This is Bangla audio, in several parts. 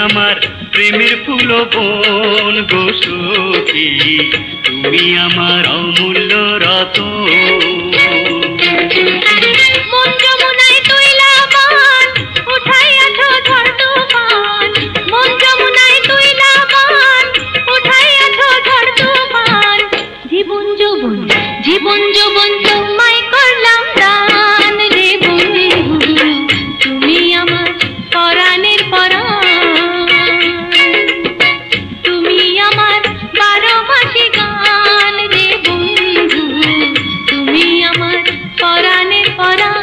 আমার প্রেমের ফুল বন গো সখী, তুমি আমার অমূল্য রতন। মন যমুনায় তৈলা বান উঠাইয়াছো ঝড় তুফান, মন যমুনায় তৈলা বান উঠাইয়াছো ঝড় তুফান। জীবন যৌবন জীবন যৌবন তোমায় করলাম দান রে বন্ধু, তুমি আমার পরাণের পরাণ, তুমি আমার 12 মাসি গান রে বন্ধু, তুমি আমার পরাণের পরাণ।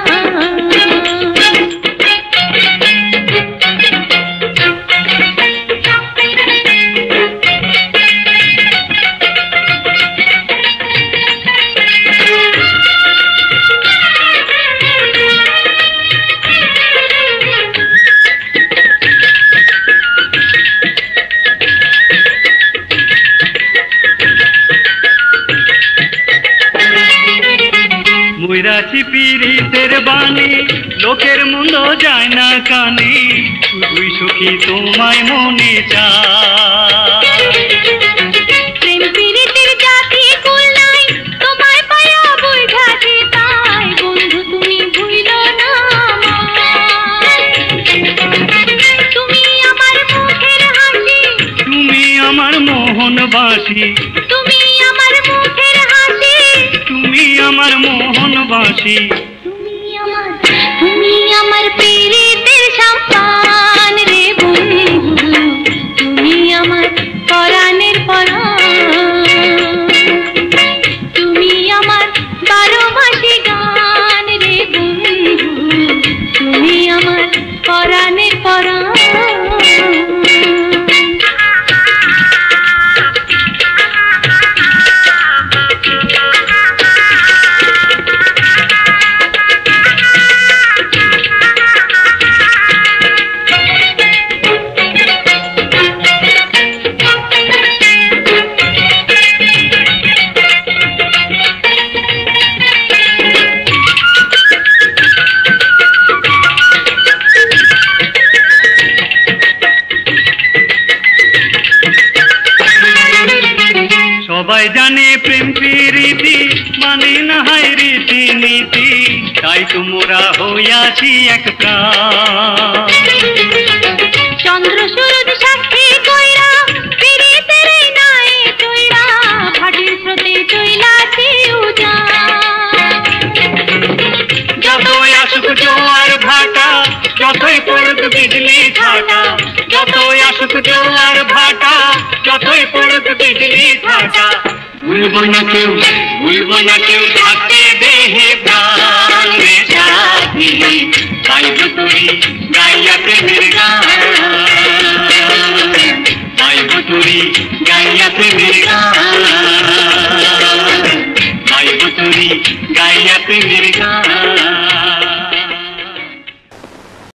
ময়রাছি পীড়িতের বাণী, লোকের মন্দ যায় না কানে, শুধুই সখী তোমায় মনে চায়। প্রেম পীড়িতের জাতি কুল নাই, তোমায় পায়া বুঝাছি তাই, বন্ধু তুমি ভুইলো না আমায়। তুমি আমার মুখের হাসি, তুমি আমার মোহনবাসী, তুমি আমার মুখের হাসি, তুমি আমার মোহনবাসী। তুমি আমার পীড়িতের সম্পান রে বন্ধু, তুমি আমার পরাণের পরাণ, তুমি আমার 12 মাসি গান রে বন্ধু, তুমি আমার পরাণের পরাণ। সবাই জানে প্রেম প্রীতি মানে না হয় রীতি নীতি, তাই তোমরা হইয়াছি এক প্রাণ। চন্দ্র সূরজ সাক্ষী কইরা পীড়িতের নাই চইরা, ভাটির স্রোতে চইলাছি উজান। যতই আসুক জোয়ার ভাটা, যতই পড়ুক বিজলি ঝাঁটা, যতই আসুক জোয়ার ভাটা, যতই পড়ুক বিজলি ঝাঁটা, ভুলবো না কেউ, ভুলবো না কেউ থাকতে দেহে প্রাণ রে সাথী, গাইব তুই গাইয়া প্রেমের গান, গাইব তুই গাইয়া প্রেমের গান, গাইব তুই গাইয়া প্রেমের গান।